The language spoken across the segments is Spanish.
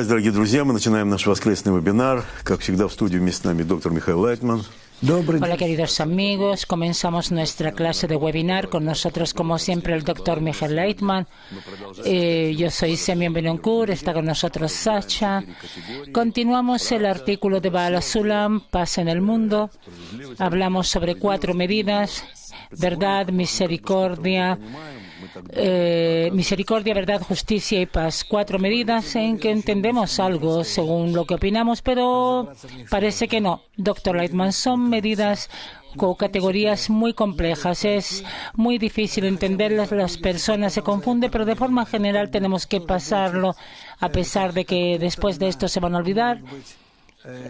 Здравствуйте, дорогие друзья. Мы начинаем наш воскресный вебинар. Как всегда, в студии вместе с нами доктор Михаил Лайтман. Hola queridos amigos, comenzamos nuestra clase de webinar con nosotros como siempre el doctor Michael Leitman. Yo soy Semyon Benoncourt, está con nosotros Sacha. Continuamos el artículo de Baal HaSulam, Paz en el Mundo. Hablamos sobre 4 medidas: verdad, misericordia, verdad, justicia y paz. 4 medidas en que entendemos algo según lo que opinamos, pero parece que no. Doctor Leitman, son medidas con categorías muy complejas. Es muy difícil entenderlas, las personas se confunden, pero de forma general tenemos que pasarlo, a pesar de que después de esto se van a olvidar.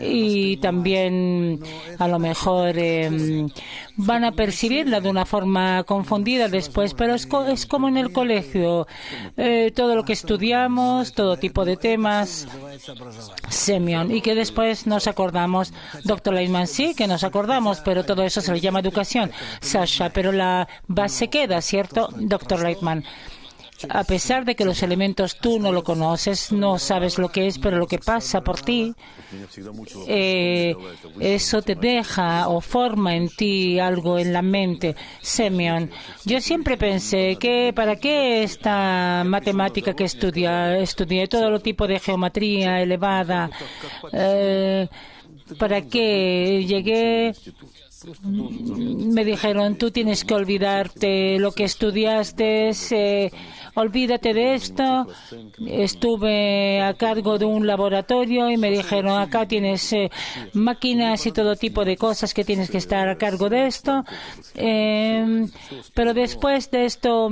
Y también a lo mejor van a percibirla de una forma confundida después, pero es como en el colegio, todo lo que estudiamos, todo tipo de temas, Semyon, y que después nos acordamos. Doctor Leitman, sí que nos acordamos, pero todo eso se le llama educación, Sasha, pero la base queda, ¿cierto, Doctor Leitman? A pesar de que los elementos tú no lo conoces, no sabes lo que es, pero lo que pasa por ti, eso te deja o forma en ti algo en la mente. Semyon, yo siempre pensé que ¿para qué esta matemática que estudié todo tipo de geometría elevada? ¿Para qué llegué? Me dijeron, tú tienes que olvidarte lo que estudiaste, olvídate de esto. Estuve a cargo de un laboratorio y me dijeron, acá tienes máquinas y todo tipo de cosas que tienes que estar a cargo de esto. Pero después de esto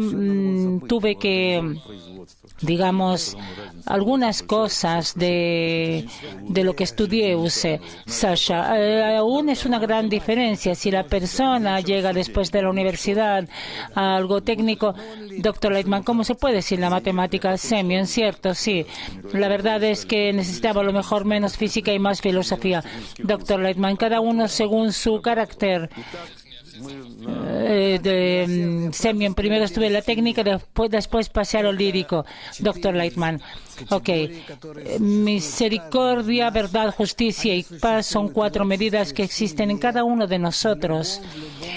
tuve que, digamos, algunas cosas de lo que estudié usé. Sasha, aún es una gran diferencia si la persona llega después de la universidad a algo técnico. Doctor Leitman, ¿cómo se puede decir la matemática? Semyon, cierto, sí. La verdad es que necesitaba a lo mejor menos física y más filosofía. Doctor Leitman, cada uno según su carácter. Semyon, primero estuve en la técnica, después pasé a lo lírico. Doctor Leitman, ok. Misericordia, verdad, justicia y paz son 4 medidas que existen en cada uno de nosotros.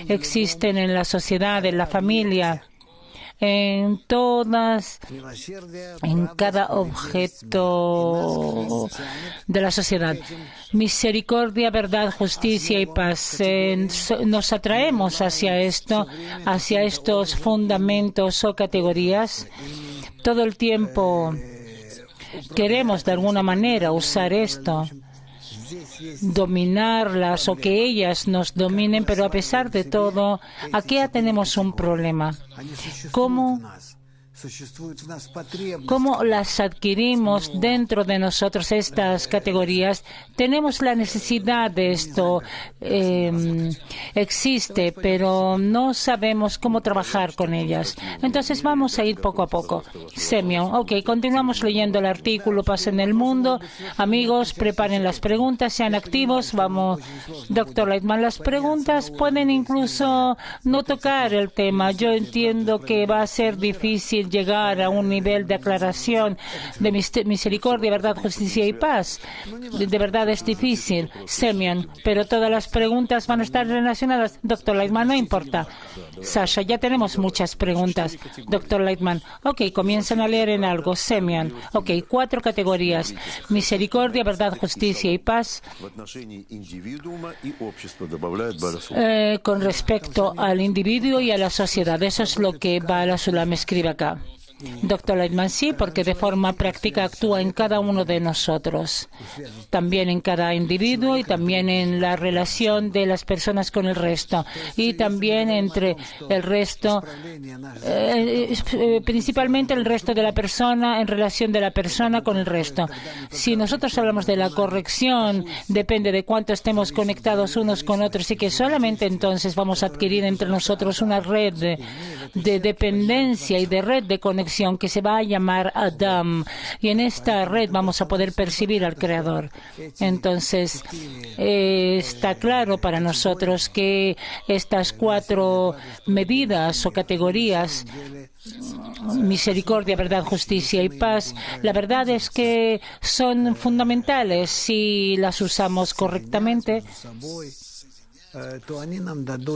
Existen en la sociedad, en la familia, en cada objeto de la sociedad. Misericordia, verdad, justicia y paz. Nos atraemos hacia esto, hacia estos fundamentos o categorías. Todo el tiempo queremos de alguna manera usar esto, dominarlas o que ellas nos dominen, pero a pesar de todo, aquí ya tenemos un problema. ¿Cómo las adquirimos dentro de nosotros, estas categorías? Tenemos la necesidad de esto. Existe, pero no sabemos cómo trabajar con ellas. Entonces vamos a ir poco a poco. Semyon, ok, continuamos leyendo el artículo Paz en el Mundo. Amigos, preparen las preguntas, sean activos. Vamos, doctor Leitman, las preguntas pueden incluso no tocar el tema. Yo entiendo que va a ser difícil llegar a un nivel de aclaración de misericordia, verdad, justicia y paz. De verdad es difícil, Semyon, pero todas las preguntas van a estar relacionadas. Doctor Leitman, no importa. Sasha, ya tenemos muchas preguntas. Doctor Leitman, ok, comienzan a leer en algo. Semyon, ok, 4 categorías: misericordia, verdad, justicia y paz. Con respecto al individuo y a la sociedad. Eso es lo que Baal HaSulam escribe acá. Doctor Leitman, sí, porque de forma práctica actúa en cada uno de nosotros, también en cada individuo y también en la relación de las personas con el resto y también entre el resto, principalmente el resto de la persona, en relación de la persona con el resto. Si nosotros hablamos de la corrección, depende de cuánto estemos conectados unos con otros y que solamente entonces vamos a adquirir entre nosotros una red de dependencia y de red de conexión que se va a llamar Adam, y en esta red vamos a poder percibir al Creador. Entonces, está claro para nosotros que estas 4 medidas o categorías misericordia, verdad, justicia y paz, la verdad es que son fundamentales si las usamos correctamente,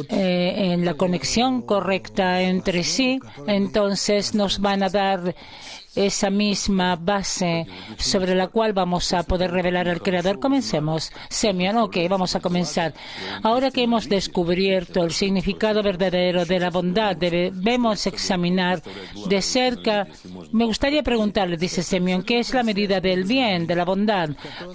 en la conexión correcta entre sí, entonces nos van a dar esa misma base sobre la cual vamos a poder revelar al Creador. Comencemos. Semyon, ok, vamos a comenzar. Ahora que hemos descubierto el significado verdadero de la bondad, debemos examinar de cerca. Me gustaría preguntarle, dice Semyon, ¿qué es la medida del bien, de la bondad?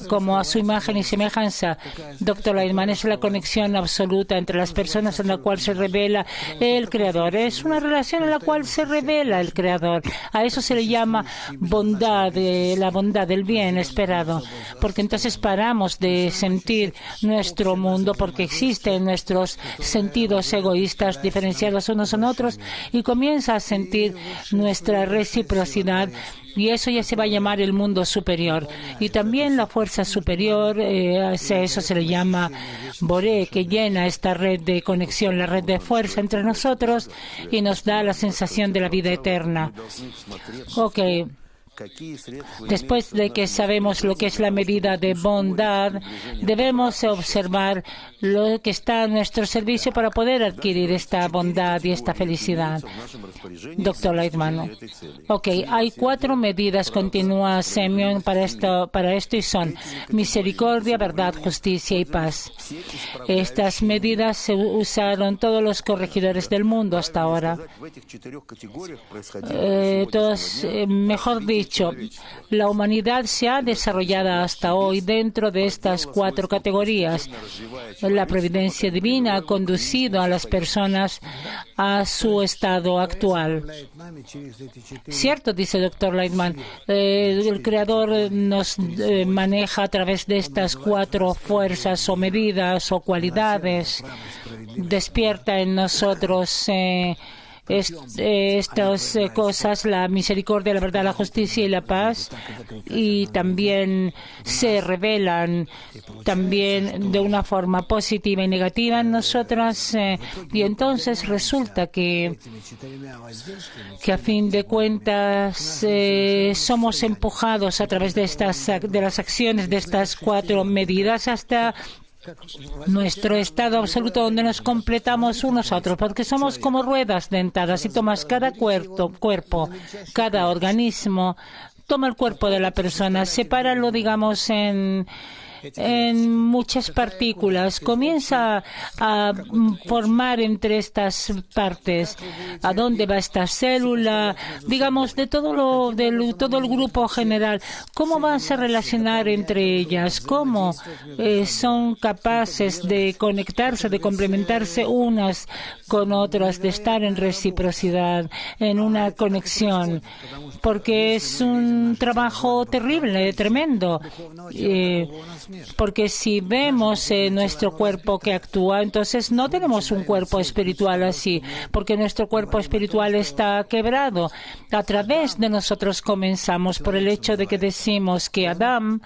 Como a su imagen y semejanza, Dr. Lightman, es la conexión absoluta entre las personas en la cual se revela el Creador. Es una relación en la cual se revela el Creador. A eso se le llama bondad, la bondad del bien esperado, porque entonces paramos de sentir nuestro mundo, porque existen nuestros sentidos egoístas diferenciados unos en otros, y comienza a sentir nuestra reciprocidad, y eso ya se va a llamar el mundo superior. Y también la fuerza superior, a eso se le llama Boré, que llena esta red de conexión, la red de fuerza entre nosotros, y nos da la sensación de la vida eterna. Ok. Después de que sabemos lo que es la medida de bondad, debemos observar lo que está a nuestro servicio para poder adquirir esta bondad y esta felicidad. Dr. Lightman. Ok, hay 4 medidas, continúa Semyon, para esto y son misericordia, verdad, justicia y paz. Estas medidas se usaron todos los corregidores del mundo hasta ahora. Mejor dicho, la humanidad se ha desarrollado hasta hoy dentro de estas 4 categorías. La providencia divina ha conducido a las personas a su estado actual. Cierto, dice Dr. Lightman, el Creador nos maneja a través de estas 4 fuerzas o medidas o cualidades. Despierta en nosotros estas cosas, la misericordia, la verdad, la justicia y la paz, y también se revelan también de una forma positiva y negativa en nosotras, y entonces resulta que a fin de cuentas somos empujados a través de las acciones de estas 4 medidas hasta nuestro estado absoluto, donde nos completamos unos a otros, porque somos como ruedas dentadas, y tomas cada cuerpo, cada organismo, toma el cuerpo de la persona, sepáralo, digamos, en muchas partículas, comienza a formar entre estas partes a dónde va esta célula, digamos, de todo el grupo general, cómo van a relacionar entre ellas, cómo son capaces de conectarse, de complementarse unas con otras, de estar en reciprocidad, en una conexión, porque es un trabajo terrible, tremendo. Porque si vemos nuestro cuerpo que actúa, entonces no tenemos un cuerpo espiritual así, porque nuestro cuerpo espiritual está quebrado. A través de nosotros comenzamos por el hecho de que decimos que Adán,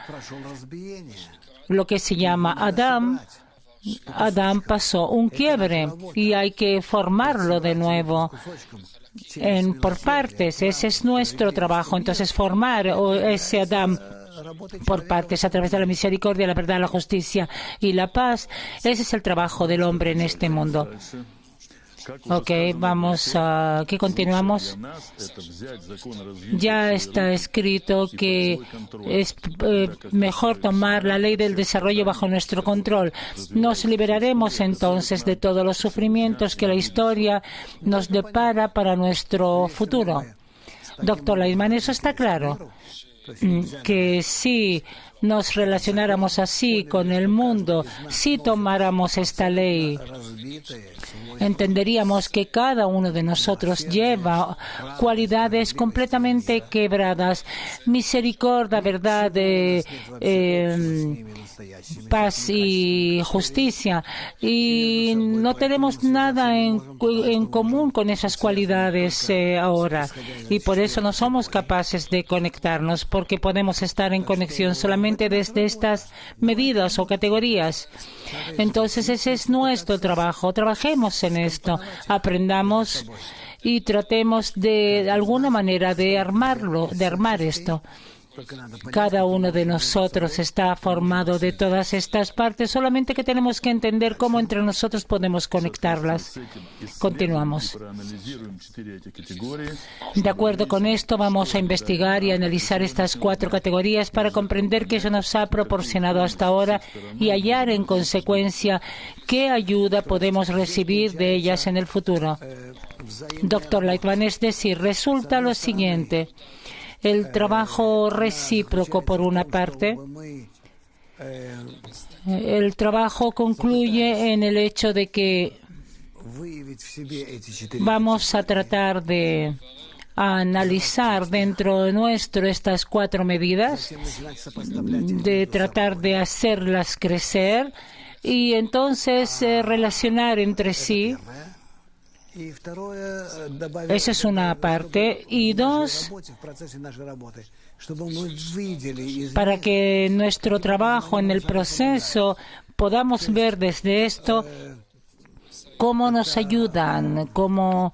lo que se llama Adán pasó un quiebre y hay que formarlo de nuevo. Por partes, ese es nuestro trabajo. Entonces, formar ese Adán por partes a través de la misericordia, la verdad, la justicia y la paz, ese es el trabajo del hombre en este mundo. Ok, aquí continuamos. Ya está escrito que es mejor tomar la ley del desarrollo bajo nuestro control. Nos liberaremos entonces de todos los sufrimientos que la historia nos depara para nuestro futuro. Dr. Lightman, eso está claro. Que si nos relacionáramos así con el mundo, si tomáramos esta ley, entenderíamos que cada uno de nosotros lleva cualidades completamente quebradas, misericordia, verdad, paz y justicia, y no tenemos nada en común con esas cualidades ahora, y por eso no somos capaces de conectarnos, porque podemos estar en conexión solamente desde estas medidas o categorías. Entonces ese es nuestro trabajo. Trabajemos en esto, aprendamos y tratemos de alguna manera de armar esto. Cada uno de nosotros está formado de todas estas partes, solamente que tenemos que entender cómo entre nosotros podemos conectarlas. Continuamos. De acuerdo con esto, vamos a investigar y analizar estas 4 categorías para comprender qué eso nos ha proporcionado hasta ahora y hallar en consecuencia qué ayuda podemos recibir de ellas en el futuro. Dr. Lightman, es decir, resulta lo siguiente. El trabajo recíproco, por una parte, el trabajo concluye en el hecho de que vamos a tratar de analizar dentro de nuestro estas 4 medidas, de tratar de hacerlas crecer y entonces relacionar entre sí. Esa es una parte. Y 2, para que nuestro trabajo en el proceso podamos ver desde esto cómo nos ayudan, cómo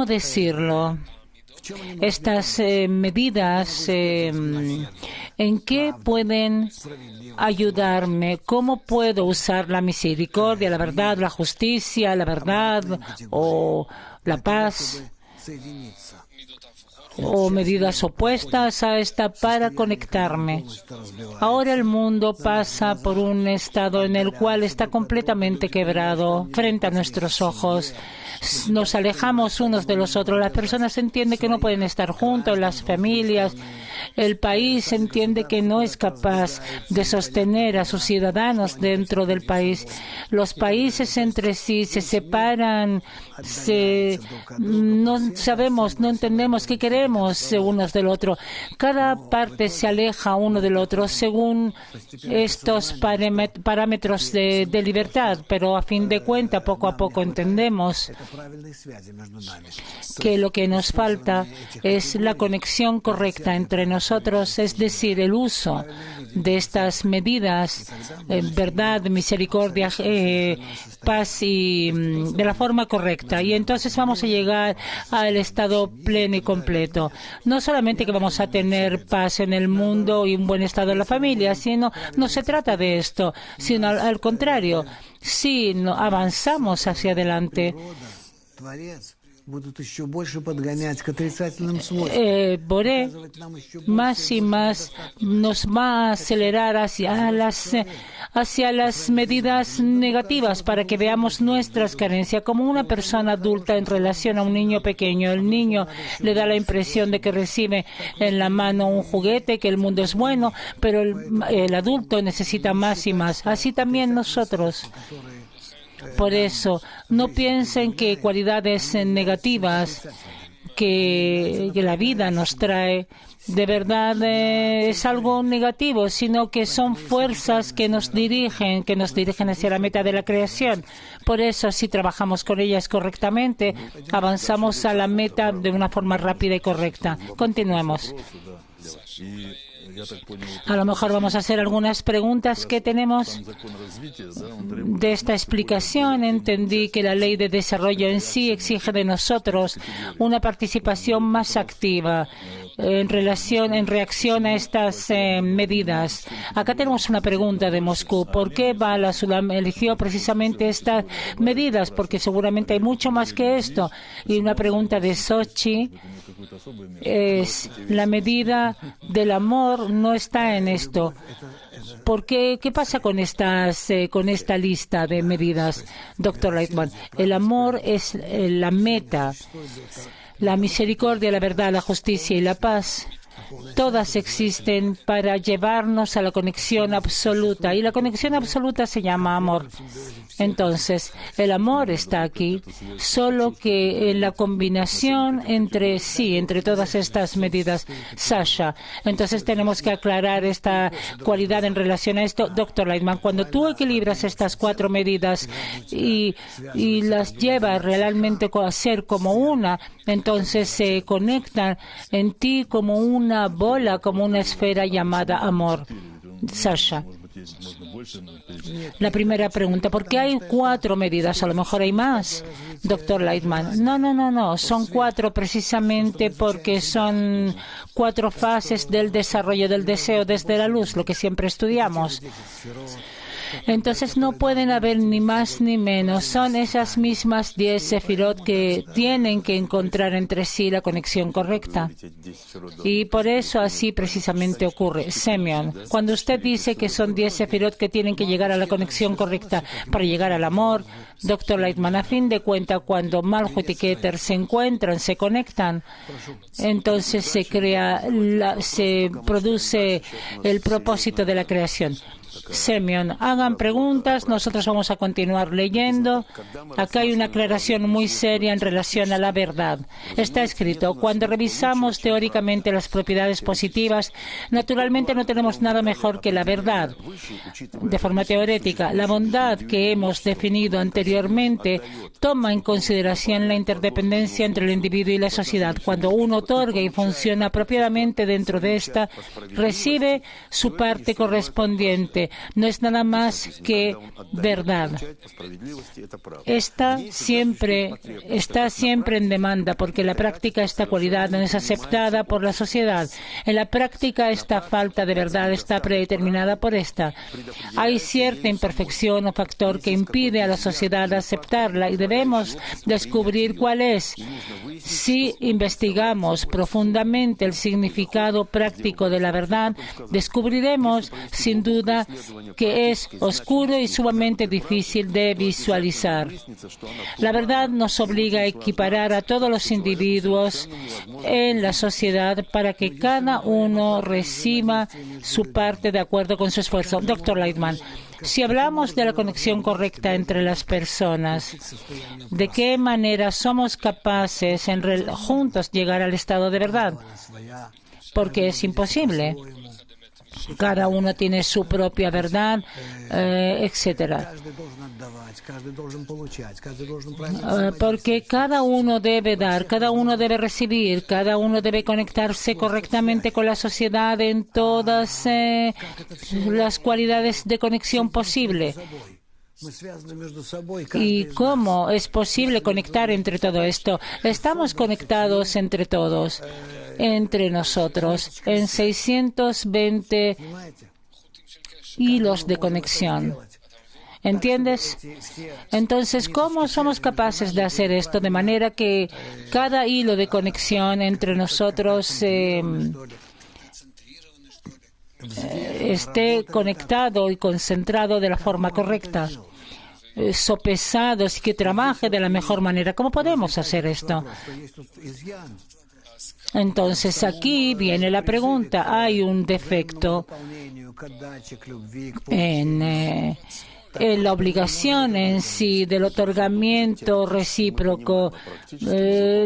decirlo. Estas medidas, ¿en qué pueden ayudarme? ¿Cómo puedo usar la misericordia, la verdad, la justicia, la verdad o la paz? O medidas opuestas a esta para conectarme. Ahora el mundo pasa por un estado en el cual está completamente quebrado frente a nuestros ojos. Nos alejamos unos de los otros. Las personas entienden que no pueden estar juntos, las familias. El país entiende que no es capaz de sostener a sus ciudadanos dentro del país. Los países entre sí se separan, no sabemos, no entendemos qué queremos unos del otro. Cada parte se aleja uno del otro según estos parámetros de libertad, pero a fin de cuentas, poco a poco entendemos que lo que nos falta es la conexión correcta entre nosotros, es decir, el uso de estas medidas, verdad, misericordia, paz y de la forma correcta. Y entonces vamos a llegar al estado pleno y completo. No solamente que vamos a tener paz en el mundo y un buen estado en la familia, sino no se trata de esto, sino al contrario. Si avanzamos hacia adelante, Boré más y más nos va a acelerar hacia las medidas negativas para que veamos nuestras carencias como una persona adulta en relación a un niño pequeño. El niño le da la impresión de que recibe en la mano un juguete, que el mundo es bueno, pero el adulto necesita más y más. Así también nosotros. Por eso, no piensen que cualidades negativas que la vida nos trae de verdad es algo negativo, sino que son fuerzas que nos dirigen hacia la meta de la creación. Por eso, si trabajamos con ellas correctamente, avanzamos a la meta de una forma rápida y correcta. Continuemos. A lo mejor vamos a hacer algunas preguntas que tenemos de esta explicación. Entendí que la ley de desarrollo en sí exige de nosotros una participación más activa en reacción a estas medidas. Acá tenemos una pregunta de Moscú. ¿Por qué Bala Sulam eligió precisamente estas medidas? Porque seguramente hay mucho más que esto. Y una pregunta de Sochi es: la medida del amor no está en esto. ¿Por qué? ¿Qué pasa con esta lista de medidas, Dr. Lightman? El amor es la meta. La misericordia, la verdad, la justicia y la paz, todas existen para llevarnos a la conexión absoluta. Y la conexión absoluta se llama amor. Entonces, el amor está aquí, solo que en la combinación entre todas estas medidas. Sasha, entonces tenemos que aclarar esta cualidad en relación a esto. Dr. Lightman, cuando tú equilibras estas 4 medidas y las llevas realmente a ser como una, entonces se conectan en ti como una bola, como una esfera llamada amor. Sasha. La primera pregunta, ¿por qué hay 4 medidas? A lo mejor hay más, doctor Lightman. No. Son 4 precisamente porque son 4 fases del desarrollo del deseo desde la luz, lo que siempre estudiamos. Entonces no pueden haber ni más ni menos. Son esas mismas 10 sefirot que tienen que encontrar entre sí la conexión correcta. Y por eso así precisamente ocurre. Semyon, cuando usted dice que son 10 sefirot que tienen que llegar a la conexión correcta para llegar al amor, doctor Lightman, a fin de cuentas, cuando Malhut y Keter se encuentran, se conectan, entonces se produce el propósito de la creación. Semyon, hagan preguntas, nosotros vamos a continuar leyendo. Acá hay una aclaración muy seria en relación a la verdad. Está escrito, cuando revisamos teóricamente las propiedades positivas, naturalmente no tenemos nada mejor que la verdad. De forma teorética, la bondad que hemos definido anteriormente toma en consideración la interdependencia entre el individuo y la sociedad. Cuando uno otorga y funciona apropiadamente dentro de esta, recibe su parte correspondiente. No es nada más que verdad. Está siempre en demanda porque en la práctica esta cualidad no es aceptada por la sociedad. En la práctica esta falta de verdad está predeterminada por esta. Hay cierta imperfección o factor que impide a la sociedad aceptarla y debemos descubrir cuál es. Si investigamos profundamente el significado práctico de la verdad, descubriremos sin duda que es oscuro y sumamente difícil de visualizar. La verdad nos obliga a equiparar a todos los individuos en la sociedad para que cada uno reciba su parte de acuerdo con su esfuerzo. Doctor Lightman, si hablamos de la conexión correcta entre las personas, ¿de qué manera somos capaces juntos llegar al estado de verdad? Porque es imposible. Cada uno tiene su propia verdad, etcétera. Porque cada uno debe dar, cada uno debe recibir, cada uno debe conectarse correctamente con la sociedad en todas las cualidades de conexión posible. ¿Y cómo es posible conectar entre todo esto? Estamos conectados entre todos, entre nosotros, en 620 hilos de conexión. ¿Entiendes? Entonces, ¿cómo somos capaces de hacer esto de manera que cada hilo de conexión entre nosotros esté conectado y concentrado de la forma correcta, sopesado y que trabaje de la mejor manera? ¿Cómo podemos hacer esto? Entonces aquí viene la pregunta. Hay un defecto en la obligación en sí del otorgamiento recíproco.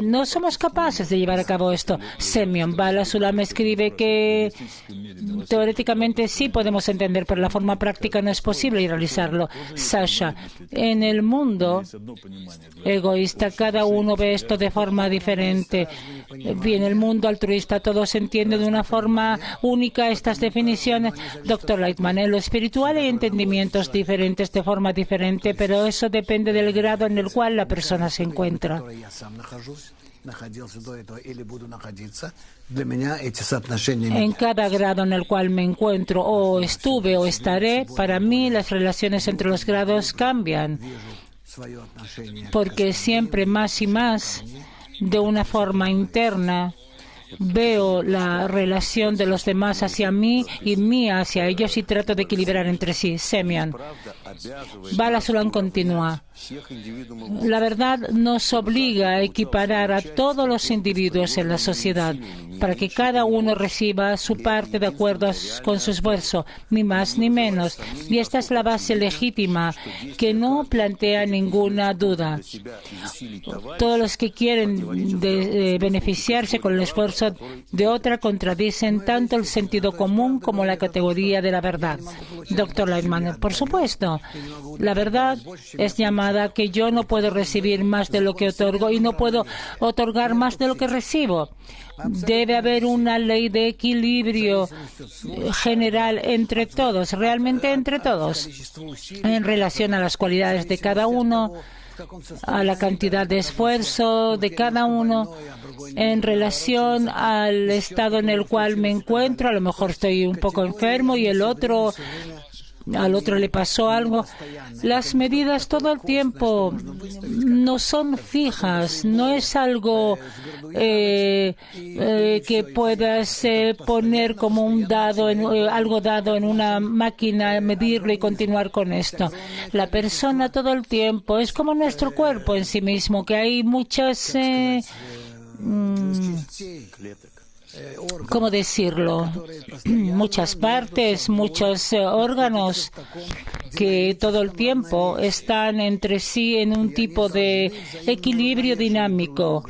No somos capaces de llevar a cabo esto. Semyon Bala Sulam escribe que teóricamente sí podemos entender, pero la forma práctica no es posible realizarlo. Sasha, en el mundo egoísta cada uno ve esto de forma diferente. En el mundo altruista todo se entiende de una forma única estas definiciones. Doctor Lightman, en lo espiritual hay entendimientos diferentes de forma diferente, pero eso depende del grado en el cual la persona se encuentra. En cada grado en el cual me encuentro, o estuve o estaré, para mí las relaciones entre los grados cambian, porque siempre más y más, de una forma interna, veo la relación de los demás hacia mí y mía hacia ellos y trato de equilibrar entre sí. Semyon Bala Sulam continúa. La verdad nos obliga a equiparar a todos los individuos en la sociedad para que cada uno reciba su parte de acuerdo con su esfuerzo, ni más ni menos. Y esta es la base legítima que no plantea ninguna duda. Todos los que quieren beneficiarse con el esfuerzo discurso de otra contradicen tanto el sentido común como la categoría de la verdad. Doctor Lightman, por supuesto, la verdad es llamada que yo no puedo recibir más de lo que otorgo y no puedo otorgar más de lo que recibo. Debe haber una ley de equilibrio general entre todos, realmente entre todos, en relación a las cualidades de cada uno, a la cantidad de esfuerzo de cada uno, en relación al estado en el cual me encuentro. A lo mejor estoy un poco enfermo y al otro le pasó algo. Las medidas todo el tiempo no son fijas, no es algo que puedas poner como un dado, algo dado en una máquina, medirlo y continuar con esto. La persona todo el tiempo es como nuestro cuerpo en sí mismo, que hay muchas ¿cómo decirlo? Muchas partes, muchos órganos que todo el tiempo están entre sí en un tipo de equilibrio dinámico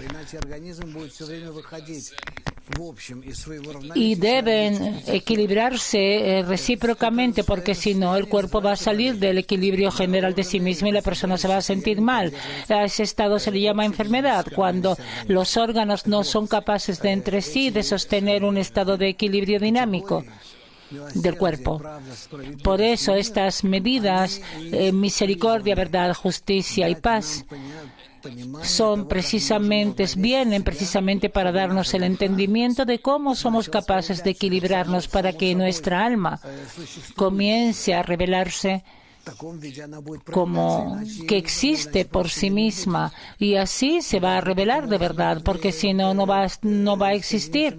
y deben equilibrarse recíprocamente, porque si no el cuerpo va a salir del equilibrio general de sí mismo y la persona se va a sentir mal. A ese estado se le llama enfermedad, cuando los órganos no son capaces de entre sí de sostener un estado de equilibrio dinámico del cuerpo. Por eso estas medidas, misericordia, verdad, justicia y paz, vienen precisamente para darnos el entendimiento de cómo somos capaces de equilibrarnos para que nuestra alma comience a revelarse como que existe por sí misma, y así se va a revelar de verdad, porque si no, no va a existir.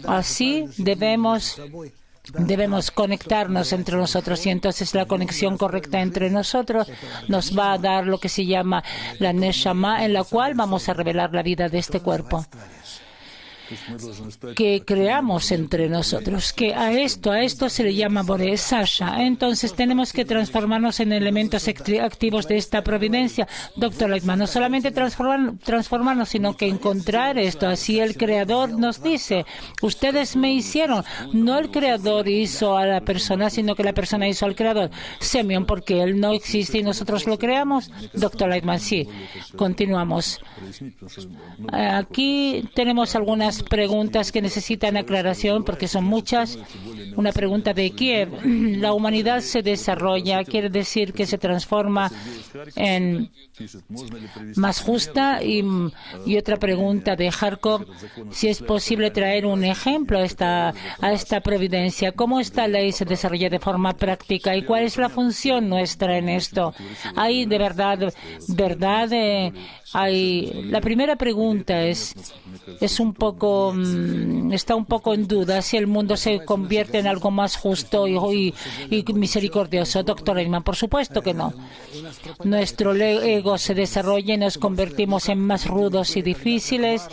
Así debemos conectarnos entre nosotros, y entonces la conexión correcta entre nosotros nos va a dar lo que se llama la Neshama, en la cual vamos a revelar la vida de este cuerpo que creamos entre nosotros, que a esto se le llama Boré Sasha. Entonces tenemos que transformarnos en elementos activos de esta providencia. Doctor Lightman, no solamente transformarnos, sino que encontrar esto. Así el Creador nos dice, ustedes me hicieron. No el Creador hizo a la persona, sino que la persona hizo al Creador. Semyon, porque Él no existe y nosotros lo creamos. Doctor Lightman, sí. Continuamos. Aquí tenemos algunas preguntas que necesitan aclaración porque son muchas. Una pregunta de Kiev. La humanidad se desarrolla, quiere decir que se transforma en más justa. Y otra pregunta de Kharkov, si es posible traer un ejemplo a esta providencia. ¿Cómo esta ley se desarrolla de forma práctica y cuál es la función nuestra en esto? Hay de verdad, la primera pregunta está un poco en duda si el mundo se convierte en algo más justo y misericordioso. Doctor Eyman, por supuesto que no. Nuestro ego se desarrolla y nos convertimos en más rudos y difíciles.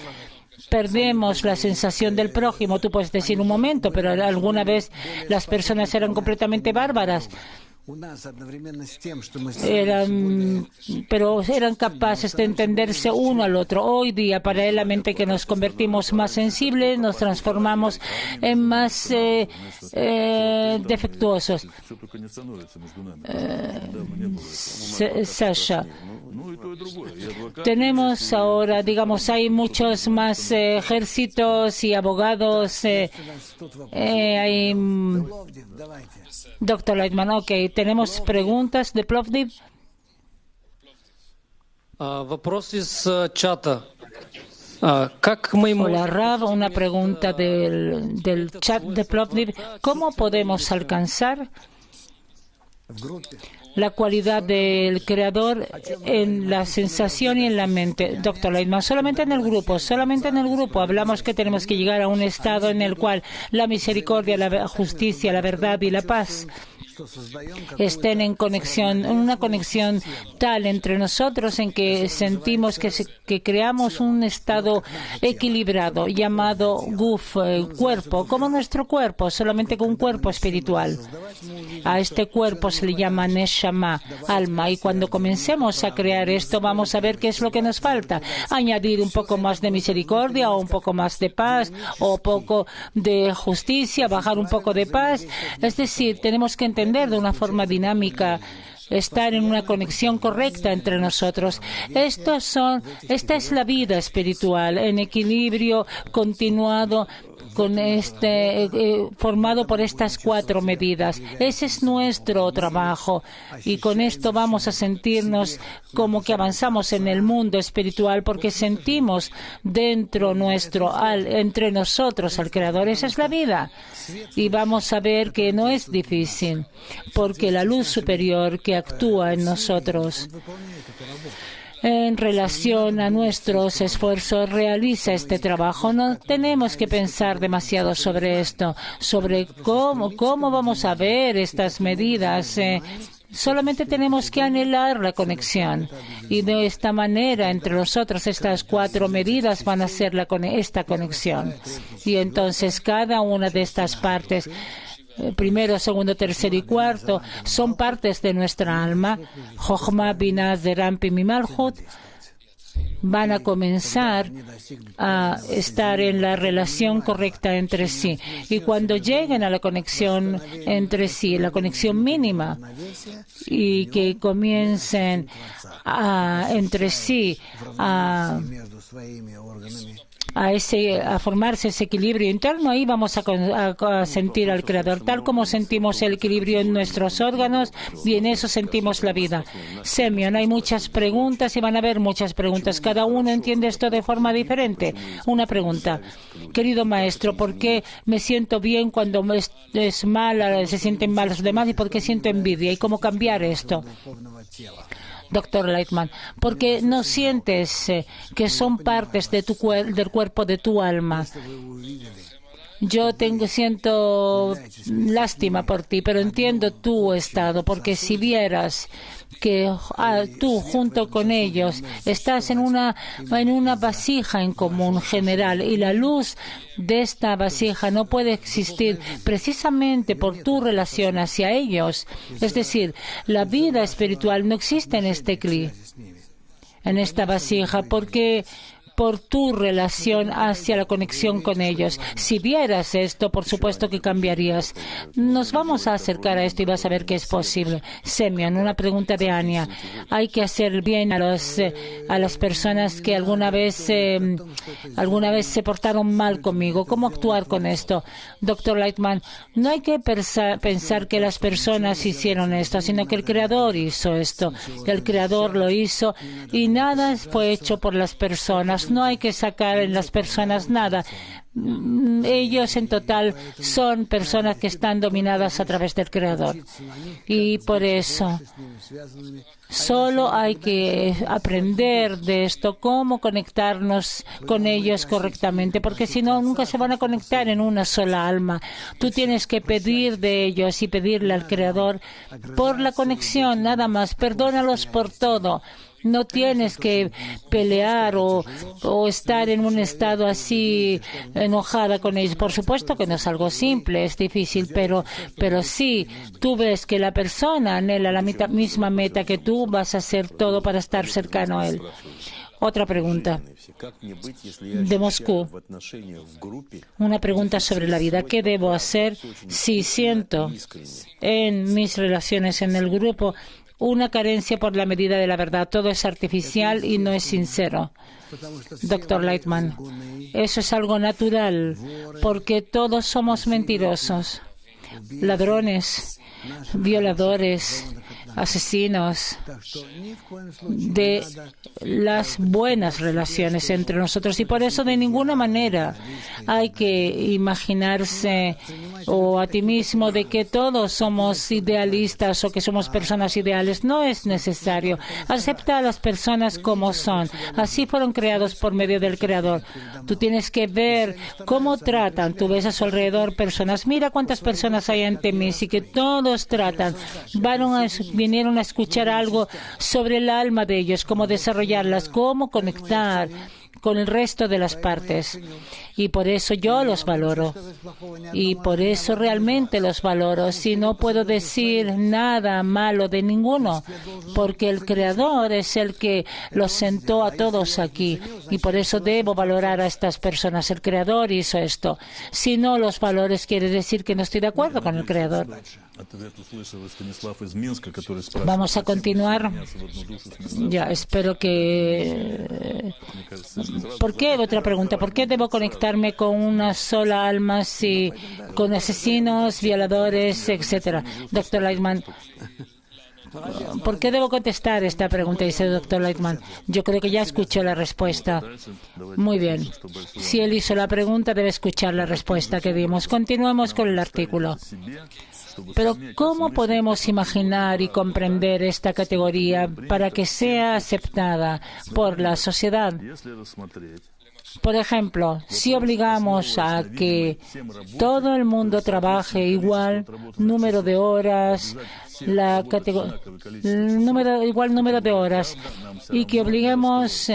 Perdemos la sensación del prójimo. Tú puedes decir un momento, pero alguna vez las personas eran completamente bárbaras. Pero eran capaces de entenderse uno al otro. Hoy día, paralelamente que nos convertimos más sensibles, nos transformamos en más defectuosos. Sasha, tenemos ahora, hay muchos más ejércitos y abogados. Doctor Lightman, tenemos preguntas de Plovdiv. Hola, Rav, una pregunta del chat de Plovdiv. ¿Cómo podemos alcanzar la cualidad del Creador en la sensación y en la mente? Doctor Lightman, solamente en el grupo hablamos que tenemos que llegar a un estado en el cual la misericordia, la justicia, la verdad y la paz estén en conexión, en una conexión tal entre nosotros en que sentimos que creamos un estado equilibrado llamado guf, cuerpo, como nuestro cuerpo, solamente con un cuerpo espiritual. A este cuerpo se le llama neshama, alma, y cuando comencemos a crear esto vamos a ver qué es lo que nos falta. Añadir un poco más de misericordia o un poco más de paz o poco de justicia, bajar un poco de paz. Es decir, tenemos que entender de una forma dinámica, estar en una conexión correcta entre nosotros. Esta es la vida espiritual, en equilibrio continuado, con formado por estas 4 medidas. Ese es nuestro trabajo y con esto vamos a sentirnos como que avanzamos en el mundo espiritual porque sentimos dentro entre nosotros al Creador. Esa es la vida. Y vamos a ver que no es difícil porque la luz superior que actúa en nosotros en relación a nuestros esfuerzos realiza este trabajo. No tenemos que pensar demasiado sobre esto, sobre cómo vamos a ver estas medidas. Solamente tenemos que anhelar la conexión y de esta manera entre nosotros estas 4 medidas van a ser esta conexión. Y entonces cada una de estas partes, primero, segundo, tercero y cuarto, son partes de nuestra alma. Jochma, Binah, Zeram, Pim y Malchut van a comenzar a estar en la relación correcta entre sí. Y cuando lleguen a la conexión entre sí, la conexión mínima, y que comiencen entre sí a formarse ese equilibrio interno, ahí vamos a sentir al Creador, tal como sentimos el equilibrio en nuestros órganos y en eso sentimos la vida. Semyon, hay muchas preguntas y van a haber muchas preguntas. Cada uno entiende esto de forma diferente. Una pregunta. Querido maestro, ¿por qué me siento bien cuando es mal, se sienten mal los demás y por qué siento envidia? ¿Y cómo cambiar esto? Doctor Lightman, porque no sientes que son partes de del cuerpo de tu alma. Yo siento lástima por ti, pero entiendo tu estado, porque si vieras que tú junto con ellos estás en una vasija en común general y la luz de esta vasija no puede existir precisamente por tu relación hacia ellos. Es decir, la vida espiritual no existe en este cli, en esta vasija, porque por tu relación hacia la conexión con ellos. Si vieras esto, por supuesto que cambiarías. Nos vamos a acercar a esto y vas a ver que es posible. Semyon, una pregunta de Ania. Hay que hacer bien a las personas que alguna vez se portaron mal conmigo. ¿Cómo actuar con esto? Doctor Lightman, no hay que pensar que las personas hicieron esto, sino que el Creador hizo esto. El Creador lo hizo y nada fue hecho por las personas. No hay que sacar en las personas nada. Ellos en total son personas que están dominadas a través del Creador. Y por eso solo hay que aprender de esto, cómo conectarnos con ellos correctamente, porque si no, nunca se van a conectar en una sola alma. Tú tienes que pedir de ellos y pedirle al Creador por la conexión, nada más. Perdónalos por todo. No tienes que pelear o estar en un estado así enojada con ellos. Por supuesto que no es algo simple, es difícil, pero sí, tú ves que la persona anhela la misma meta que tú, vas a hacer todo para estar cercano a él. Otra pregunta de Moscú. Una pregunta sobre la vida. ¿Qué debo hacer si siento en mis relaciones en el grupo una carencia por la medida de la verdad? Todo es artificial y no es sincero. Doctor Lightman, eso es algo natural, porque todos somos mentirosos, ladrones, violadores, asesinos de las buenas relaciones entre nosotros, y por eso de ninguna manera hay que imaginarse o a ti mismo de que todos somos idealistas o que somos personas ideales. No es necesario. Acepta a las personas como son. Así fueron creados por medio del Creador. Tú tienes que ver cómo tratan. Tú ves a su alrededor personas. Mira cuántas personas hay ante mí, y que todos tratan. Vinieron a escuchar algo sobre el alma de ellos, cómo desarrollarlas, cómo conectar con el resto de las partes. Y por eso yo los valoro. Y por eso realmente los valoro. Si no puedo decir nada malo de ninguno, porque el Creador es el que los sentó a todos aquí. Y por eso debo valorar a estas personas. El Creador hizo esto. Si no los valores, quiere decir que no estoy de acuerdo con el Creador. Vamos a continuar. Ya, espero que... ¿Por qué? Otra pregunta. ¿Por qué debo conectarme con una sola alma si con asesinos, violadores, etcétera? Doctor Lightman, ¿por qué debo contestar esta pregunta? Dice el doctor Lightman. Yo creo que ya escuchó la respuesta. Muy bien. Si él hizo la pregunta, debe escuchar la respuesta que dimos. Continuemos con el artículo. Pero ¿cómo podemos imaginar y comprender esta categoría para que sea aceptada por la sociedad? Por ejemplo, si obligamos a que todo el mundo trabaje igual número de horas, igual número de horas, y que obliguemos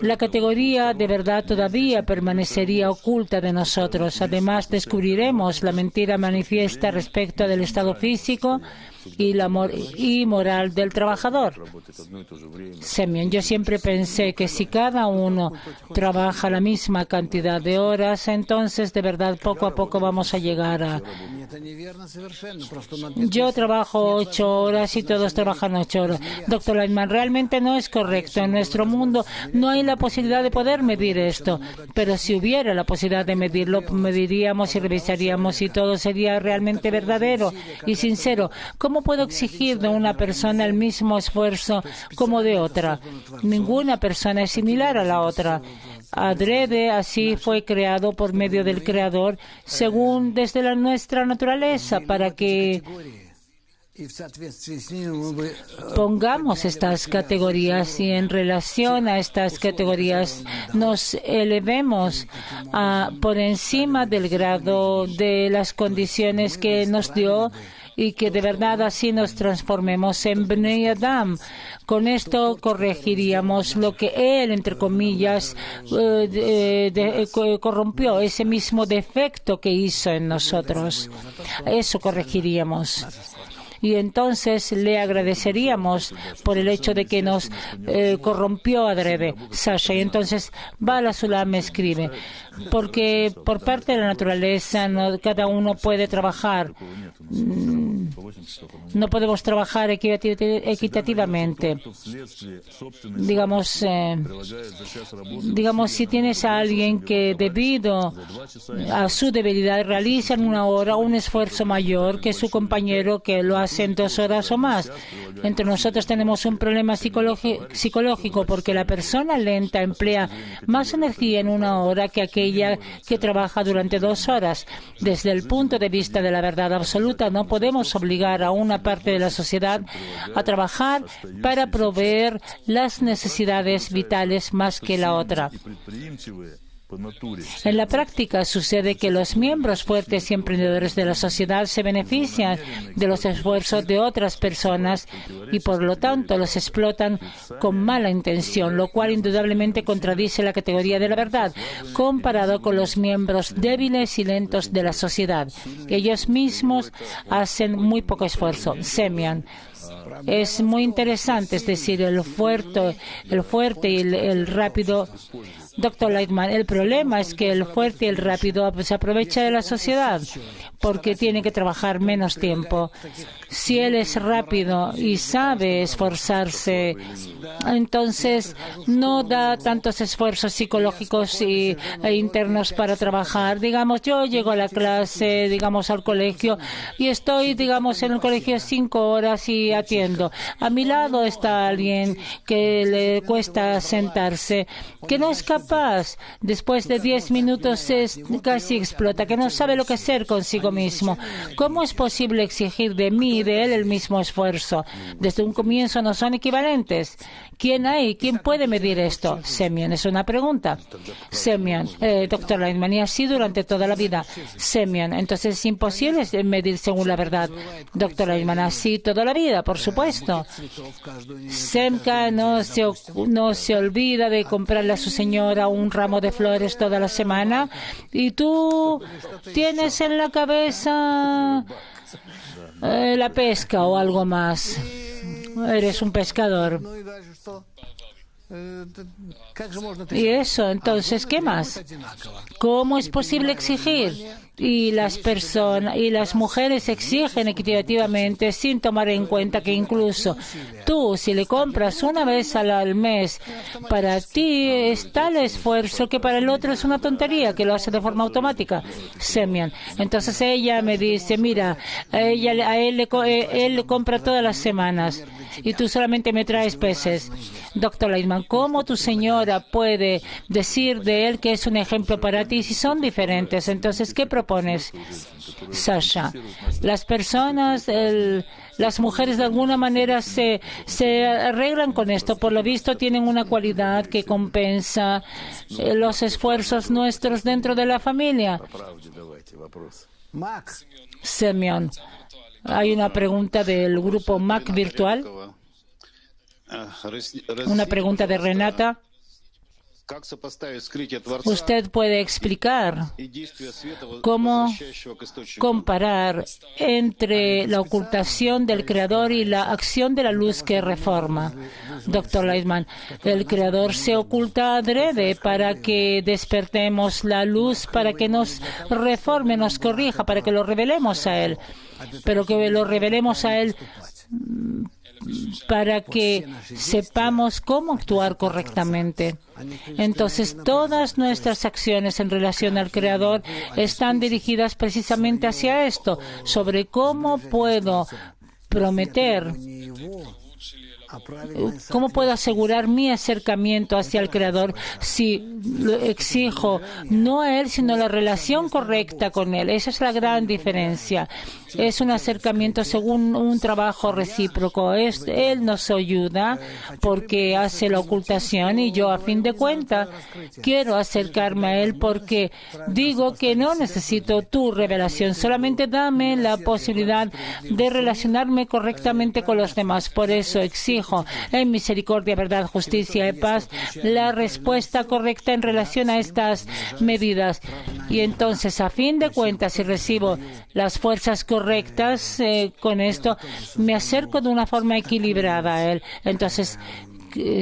la categoría de verdad todavía permanecería oculta de nosotros. Además, descubriremos la mentira manifiesta respecto del estado físico y moral del trabajador. Semyon, yo siempre pensé que si cada uno trabaja la misma cantidad de horas, entonces de verdad poco a poco vamos a llegar a... Yo trabajo 8 horas y todos trabajan 8 horas. Doctor Lightman, realmente no es correcto. En nuestro mundo no hay la posibilidad de poder medir esto. Pero si hubiera la posibilidad de medirlo, mediríamos y revisaríamos y todo sería realmente verdadero y sincero. ¿Cómo puedo exigir de una persona el mismo esfuerzo como de otra? Ninguna persona es similar a la otra. Adrede así fue creado por medio del Creador, según desde nuestra naturaleza, para que pongamos estas categorías y en relación a estas categorías nos elevemos por encima del grado de las condiciones que nos dio y que de verdad así nos transformemos en Bnei Adam. Con esto corregiríamos lo que él, entre comillas, corrompió, ese mismo defecto que hizo en nosotros. Eso corregiríamos. Y entonces le agradeceríamos por el hecho de que nos corrompió adrede, Sasha. Y entonces Bala Sulam escribe, porque por parte de la naturaleza cada uno puede trabajar. No podemos trabajar equitativamente. Digamos, si tienes a alguien que debido a su debilidad realiza en 1 hora un esfuerzo mayor que su compañero que lo hace en 2 horas o más. Entre nosotros tenemos un problema psicológico porque la persona lenta emplea más energía en 1 hora que aquella que trabaja durante 2 horas. Desde el punto de vista de la verdad absoluta, no podemos obligar a una parte de la sociedad a trabajar para proveer las necesidades vitales más que la otra. En la práctica sucede que los miembros fuertes y emprendedores de la sociedad se benefician de los esfuerzos de otras personas y por lo tanto los explotan con mala intención, lo cual indudablemente contradice la categoría de la verdad comparado con los miembros débiles y lentos de la sociedad. Ellos mismos hacen muy poco esfuerzo. Semyon. Es muy interesante, es decir, el fuerte y el rápido. Doctor Lightman, el problema es que el fuerte y el rápido se aprovecha de la sociedad porque tiene que trabajar menos tiempo. Si él es rápido y sabe esforzarse, entonces no da tantos esfuerzos psicológicos e internos para trabajar. Digamos, yo llego a la clase, digamos, al colegio y estoy, digamos, en el colegio 5 horas y atiendo. A mi lado está alguien que le cuesta sentarse, que no es capaz, después de 10 minutos casi explota, que no sabe lo que hacer consigo mismo. ¿Cómo es posible exigir de mí y de él el mismo esfuerzo? Desde un comienzo no son equivalentes. ¿Quién hay? ¿Quién puede medir esto? Semyon, es una pregunta. Semyon, doctor Lightman, y así durante toda la vida. Semyon, entonces es imposible medir según la verdad. Doctor Lightman, así toda la vida, por supuesto. Semka no se olvida de comprarle a su señora un ramo de flores toda la semana y tú tienes en la cabeza la pesca o algo más. Eres un pescador. Y eso, entonces, ¿qué más? ¿Cómo es posible exigir? Y las personas y las mujeres exigen equitativamente sin tomar en cuenta que incluso tú, si le compras una vez al mes, para ti es tal esfuerzo que para el otro es una tontería, que lo hace de forma automática. Semyon. Entonces ella me dice, mira, él le compra todas las semanas y tú solamente me traes peces. Doctor Lightman, ¿cómo tu señora puede decir de él que es un ejemplo para ti si son diferentes? Entonces, ¿qué propones, Sasha? Las personas, las mujeres de alguna manera se arreglan con esto. Por lo visto, tienen una cualidad que compensa los esfuerzos nuestros dentro de la familia. Semyon, hay una pregunta del grupo Mac Virtual. Una pregunta de Renata. ¿Usted puede explicar cómo comparar entre la ocultación del Creador y la acción de la luz que reforma? Doctor Lightman, el Creador se oculta adrede para que despertemos la luz, para que nos reforme, nos corrija, para que lo revelemos a Él, pero que lo revelemos a Él para que sepamos cómo actuar correctamente. Entonces, todas nuestras acciones en relación al Creador están dirigidas precisamente hacia esto, sobre cómo puedo prometer, cómo puedo asegurar mi acercamiento hacia el Creador si exijo no a Él, sino la relación correcta con Él. Esa es la gran diferencia. Es un acercamiento según un trabajo recíproco. Él nos ayuda porque hace la ocultación y yo, a fin de cuentas, quiero acercarme a Él porque digo que no necesito tu revelación, solamente dame la posibilidad de relacionarme correctamente con los demás. Por eso exijo en misericordia, verdad, justicia y paz la respuesta correcta en relación a estas medidas. Y entonces, a fin de cuentas, si recibo las fuerzas correctas con esto, me acerco de una forma equilibrada a Él. Entonces,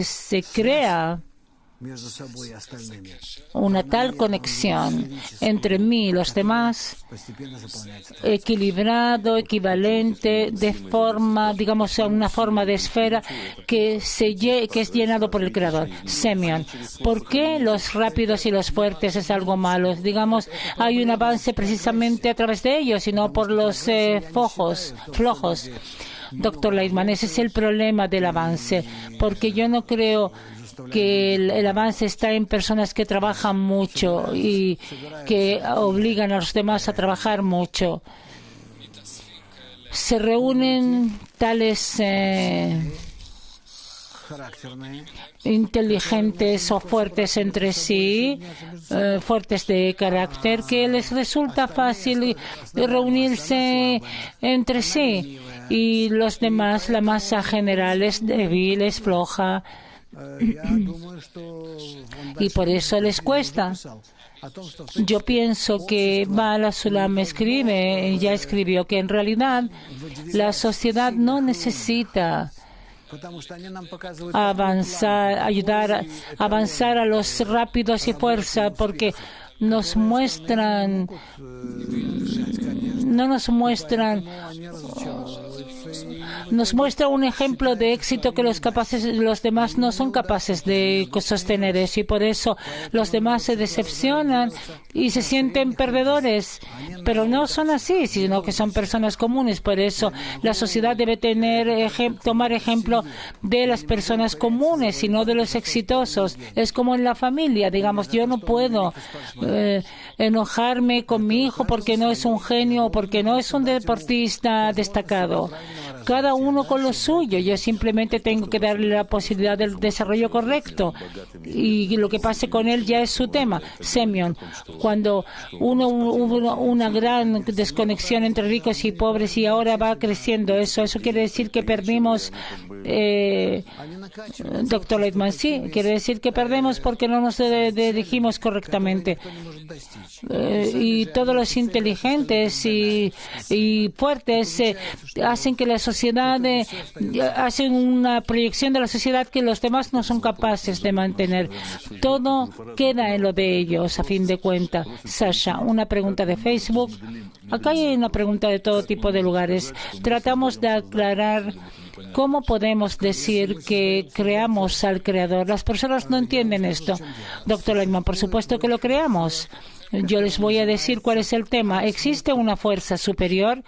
se crea una tal conexión entre mí y los demás, equilibrado, equivalente, de forma, digamos, una forma de esfera que es llenado por el Creador. Semyon, ¿por qué los rápidos y los fuertes es algo malo? Digamos, hay un avance precisamente a través de ellos y no por los flojos. Doctor Lightman, ese es el problema del avance, porque yo no creo que el avance está en personas que trabajan mucho y que obligan a los demás a trabajar mucho. Se reúnen tales inteligentes o fuertes entre sí, fuertes de carácter, que les resulta fácil reunirse entre sí, y los demás, la masa general, es débil, es floja, y por eso les cuesta. Yo pienso que Bala Sulam ya escribió que en realidad la sociedad no necesita ayudar a avanzar a los rápidos y fuerza, porque no nos muestran nos muestra un ejemplo de éxito que los demás no son capaces de sostener eso, y por eso los demás se decepcionan y se sienten perdedores. Pero no son así, sino que son personas comunes. Por eso la sociedad debe tomar ejemplo de las personas comunes y no de los exitosos. Es como en la familia, digamos, yo no puedo enojarme con mi hijo porque no es un genio o porque no es un deportista destacado. Cada uno con lo suyo. Yo simplemente tengo que darle la posibilidad del desarrollo correcto. Y lo que pase con él ya es su tema. Semyon, cuando hubo una gran desconexión entre ricos y pobres y ahora va creciendo eso quiere decir que perdimos, doctor Leitman, sí, quiere decir que perdemos porque no nos dirigimos correctamente. Y todos los inteligentes y fuertes hacen que la sociedad hacen una proyección de la sociedad que los demás no son capaces de mantener. Todo queda en lo de ellos, a fin de cuentas. Sasha, una pregunta de Facebook. Acá hay una pregunta de todo tipo de lugares. Tratamos de aclarar cómo podemos decir que creamos al Creador. Las personas no entienden esto. Doctor Leitman, por supuesto que lo creamos. Yo les voy a decir cuál es el tema. Existe una fuerza superior